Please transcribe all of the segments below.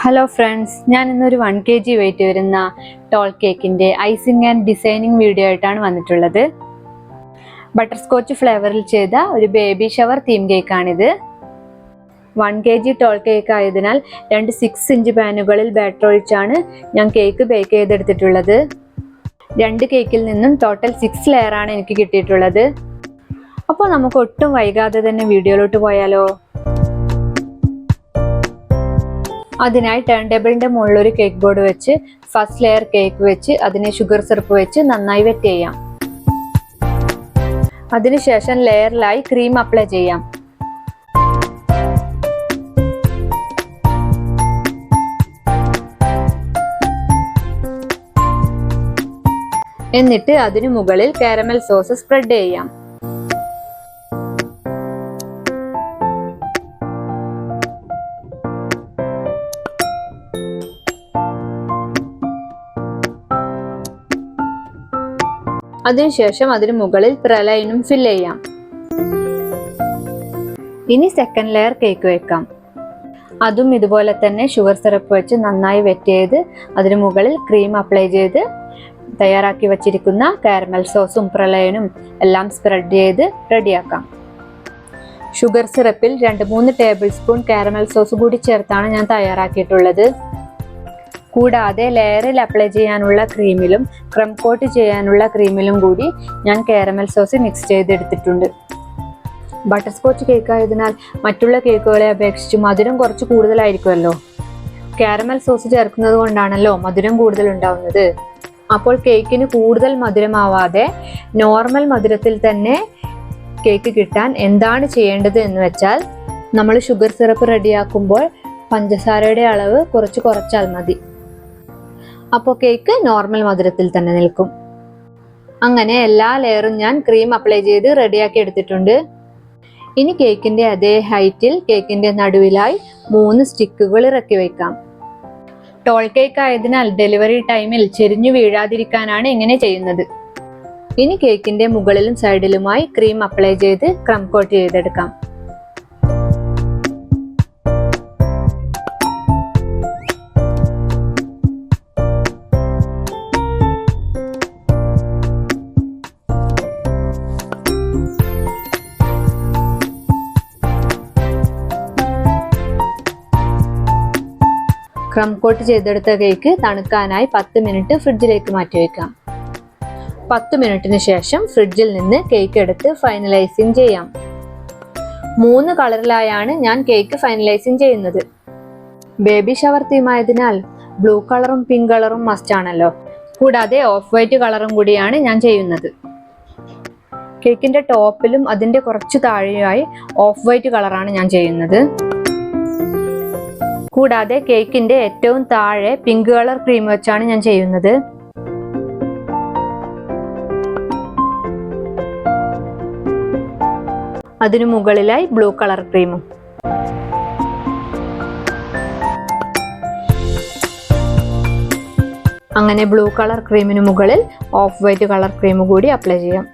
Hello friends, ഞാൻ ഇന്നൊരു 1 kg weight വരുന്ന ടോൾ കേക്കിൻ്റെ ഐസിങ് ആൻഡ് ഡിസൈനിങ് വീഡിയോ ആയിട്ടാണ് വന്നിട്ടുള്ളത്. ബട്ടർ സ്കോച്ച് ഫ്ലേവറിൽ ചെയ്ത ഒരു ബേബി ഷവർ തീം കേക്കാണിത്. 1 kg ടോൾ കേക്ക് ആയതിനാൽ 2 6 ഇഞ്ച് പാനുകളിൽ ബാറ്റർ ഒഴിച്ചാണ് ഞാൻ കേക്ക് ബേക്ക് ചെയ്തെടുത്തിട്ടുള്ളത്. 2 കേക്കിൽ നിന്നും ടോട്ടൽ 6 ലെയറാണ് എനിക്ക് കിട്ടിയിട്ടുള്ളത്. അപ്പോൾ നമുക്ക് ഒട്ടും വൈകാതെ തന്നെ വീഡിയോയിലോട്ട് പോയാലോ. അതിനായി ടേൺ ടേബിളിന്റെ മുകളിൽ ഒരു കേക്ക് ബോർഡ് വെച്ച് ഫസ്റ്റ് ലെയർ കേക്ക് വെച്ച് അതിനെ ഷുഗർ സിറപ്പ് വെച്ച് നന്നായി വെറ്റ് ചെയ്യാം. അതിനുശേഷം ലെയറിലായി ക്രീം അപ്ലൈ ചെയ്യാം. എന്നിട്ട് അതിനു മുകളിൽ കാരമൽ സോസ് സ്പ്രെഡ് ചെയ്യാം. അതിനുശേഷം അതിന് മുകളിൽ പ്രലൈനും ഫിൽ ചെയ്യാം. ഇനി സെക്കൻഡ് ലെയർ കേക്ക് വെക്കാം. അതും ഇതുപോലെ തന്നെ ഷുഗർ സിറപ്പ് വെച്ച് നന്നായി വെറ്റ് ചെയ്ത് അതിന് മുകളിൽ ക്രീം അപ്ലൈ ചെയ്ത് തയ്യാറാക്കി വച്ചിരിക്കുന്ന കാരമൽ സോസും പ്രലയനും എല്ലാം സ്പ്രെഡ് ചെയ്ത് റെഡിയാക്കാം. ഷുഗർ സിറപ്പിൽ 2-3 ടേബിൾ സ്പൂൺ കാരമൽ സോസ് കൂടി ചേർത്താണ് ഞാൻ തയ്യാറാക്കിയിട്ടുള്ളത്. കൂടാതെ ലെയറിൽ അപ്ലൈ ചെയ്യാനുള്ള ക്രീമിലും ക്രം കോട്ട് ചെയ്യാനുള്ള ക്രീമിലും കൂടി ഞാൻ കാരമൽ സോസ് മിക്സ് ചെയ്തെടുത്തിട്ടുണ്ട്. ബട്ടർ സ്കോച്ച് കേക്ക് ആയതിനാൽ മറ്റുള്ള കേക്കുകളെ അപേക്ഷിച്ച് മധുരം കുറച്ച് കൂടുതലായിരിക്കുമല്ലോ. കാരമൽ സോസ് ചേർക്കുന്നത് കൊണ്ടാണല്ലോ മധുരം കൂടുതൽ ഉണ്ടാവുന്നത്. അപ്പോൾ കേക്കിന് കൂടുതൽ മധുരമാവാതെ നോർമൽ മധുരത്തിൽ തന്നെ കേക്ക് കിട്ടാൻ എന്താണ് ചെയ്യേണ്ടത് എന്ന് വെച്ചാൽ, നമ്മൾ ഷുഗർ സിറപ്പ് റെഡിയാക്കുമ്പോൾ പഞ്ചസാരയുടെ അളവ് കുറച്ചാൽ മതി. അപ്പോൾ കേക്ക് നോർമൽ മധുരത്തിൽ തന്നെ നിൽക്കും. അങ്ങനെ എല്ലാ ലെയറും ഞാൻ ക്രീം അപ്ലൈ ചെയ്ത് റെഡിയാക്കി എടുത്തിട്ടുണ്ട്. ഇനി കേക്കിന്റെ അതേ ഹൈറ്റിൽ കേക്കിന്റെ നടുവിലായി 3 സ്റ്റിക്കുകൾ ഇറക്കി വെക്കാം. ടോൾ കേക്ക് ആയതിനാൽ ഡെലിവറി ടൈമിൽ ചെരിഞ്ഞു വീഴാതിരിക്കാനാണ് ഇങ്ങനെ ചെയ്യുന്നത്. ഇനി കേക്കിന്റെ മുകളിലും സൈഡിലുമായി ക്രീം അപ്ലൈ ചെയ്ത് ക്രം കോട്ട് ചെയ്തെടുക്കാം. ക്രം കോട്ട് ചെയ്തെടുത്ത കേക്ക് തണുക്കാനായി 10 മിനിറ്റ് ഫ്രിഡ്ജിലേക്ക് മാറ്റി വയ്ക്കാം. 10 മിനിറ്റിന് ശേഷം ഫ്രിഡ്ജിൽ നിന്ന് കേക്ക് എടുത്ത് ഫൈനലൈസിങ് ചെയ്യാം. 3 കളറിലായാണ് ഞാൻ കേക്ക് ഫൈനലൈസിങ് ചെയ്യുന്നത്. ബേബി ഷവർ തീം ആയതിനാൽ ബ്ലൂ കളറും പിങ്ക് കളറും മസ്റ്റ് ആണല്ലോ. കൂടാതെ ഓഫ് വൈറ്റ് കളറും കൂടിയാണ് ഞാൻ ചെയ്യുന്നത്. കേക്കിന്റെ ടോപ്പിലും അതിന്റെ കുറച്ച് താഴെയായി ഓഫ് വൈറ്റ് കളറാണ് ഞാൻ ചെയ്യുന്നത്. കൂടാതെ കേക്കിന്റെ ഏറ്റവും താഴെ പിങ്ക് കളർ ക്രീം വെച്ചാണ് ഞാൻ ചെയ്യുന്നത്. അതിനു മുകളിലായി ബ്ലൂ കളർ ക്രീമും. അങ്ങനെ ബ്ലൂ കളർ ക്രീമിന് മുകളിൽ ഓഫ് വൈറ്റ് കളർ ക്രീം കൂടി അപ്ലൈ ചെയ്യാം.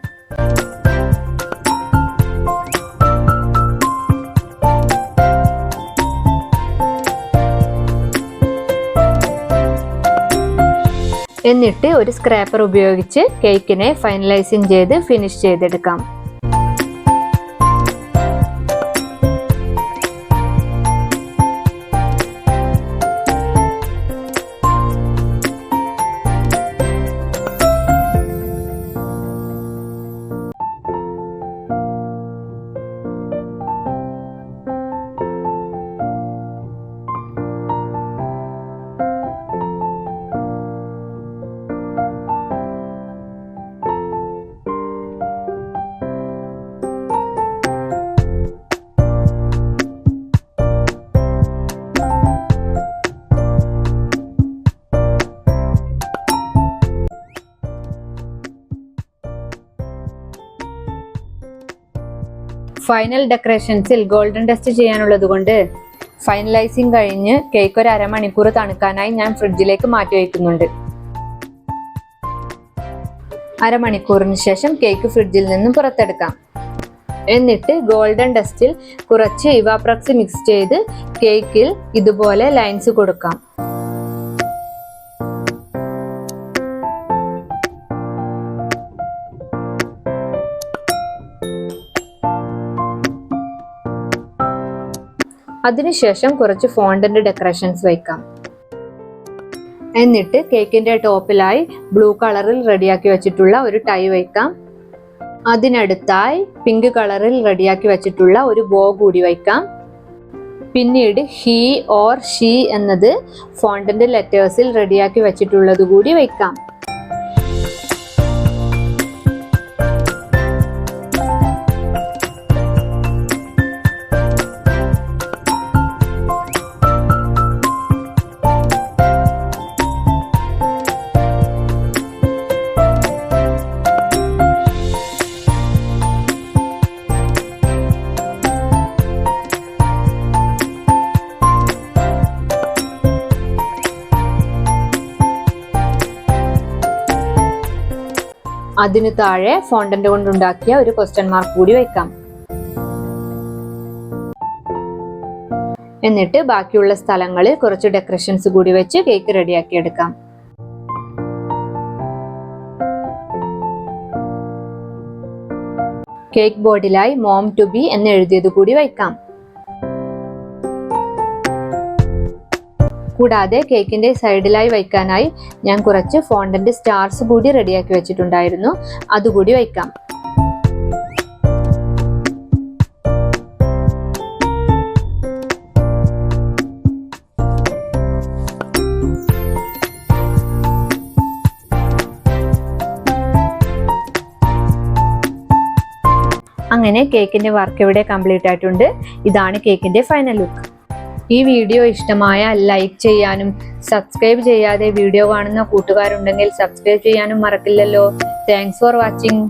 എന്നിട്ട് ഒരു സ്ക്രാപ്പർ ഉപയോഗിച്ച് കേക്കിനെ ഫൈനലൈസിങ് ചെയ്ത് ഫിനിഷ് ചെയ്തെടുക്കാം. ഫൈനൽ ഡെക്കറേഷൻസിൽ ഗോൾഡൻ ഡസ്റ്റ് ചെയ്യാനുള്ളത് കൊണ്ട് ഫൈനലൈസിങ് കഴിഞ്ഞ് കേക്ക് ഒരു അരമണിക്കൂർ തണുക്കാനായി ഞാൻ ഫ്രിഡ്ജിലേക്ക് മാറ്റി വയ്ക്കുന്നുണ്ട്. അരമണിക്കൂറിന് ശേഷം കേക്ക് ഫ്രിഡ്ജിൽ നിന്നും പുറത്തെടുക്കാം. എന്നിട്ട് ഗോൾഡൻ ഡസ്റ്റിൽ കുറച്ച് ഇവാപ്രക്സ് മിക്സ് ചെയ്ത് കേക്കിൽ ഇതുപോലെ ലൈൻസ് കൊടുക്കാം. അതിനുശേഷം കുറച്ച് ഫോണ്ടന്റ് ഡെക്കറേഷൻസ് വയ്ക്കാം. എന്നിട്ട് കേക്കിന്റെ ടോപ്പിലായി ബ്ലൂ കളറിൽ റെഡിയാക്കി വെച്ചിട്ടുള്ള ഒരു ടൈ വയ്ക്കാം. അതിനടുത്തായി പിങ്ക് കളറിൽ റെഡിയാക്കി വെച്ചിട്ടുള്ള ഒരു ബോ കൂടി വയ്ക്കാം. പിന്നീട് ഹി ഓർ ഷീ എന്നത് ഫോണ്ടന്റ് ലെറ്റേഴ്സിൽ റെഡിയാക്കി വെച്ചിട്ടുള്ളത് കൂടി വയ്ക്കാം. അതിനു താഴെ ഫോണ്ടന്റ് കൊണ്ടുണ്ടാക്കിയ ഒരു ക്വസ്റ്റ്യൻ മാർക്ക് കൂടി വെക്കാം. എന്നിട്ട് ബാക്കിയുള്ള സ്ഥലങ്ങളിൽ കുറച്ച് ഡെക്കറേഷൻസ് കൂടി വെച്ച് കേക്ക് റെഡിയാക്കി എടുക്കാം. കേക്ക് ബോർഡിലായി മോം ടു ബി എന്ന് എഴുതിയത് കൂടി വയ്ക്കാം. കൂടാതെ കേക്കിന്റെ സൈഡിലായി വയ്ക്കാനായി ഞാൻ കുറച്ച് ഫോണ്ടന്റ് സ്റ്റാർസ് കൂടി റെഡിയാക്കി വെച്ചിട്ടുണ്ടായിരുന്നു, അതുകൂടി വയ്ക്കാം. അങ്ങനെ കേക്കിന്റെ വർക്ക് ഇവിടെ കംപ്ലീറ്റ് ആയിട്ടുണ്ട്. ഇതാണ് കേക്കിന്റെ ഫൈനൽ ലുക്ക്. ഈ വീഡിയോ ഇഷ്ടമായ ലൈക്ക് ചെയ്യാനും സബ്സ്ക്രൈബ് ചെയ്യാതെ വീഡിയോ കാണുന്ന കൂട്ടുകാരുണ്ടെങ്കിൽ സബ്സ്ക്രൈബ് ചെയ്യാനും മറക്കില്ലല്ലോ. Thanks for watching.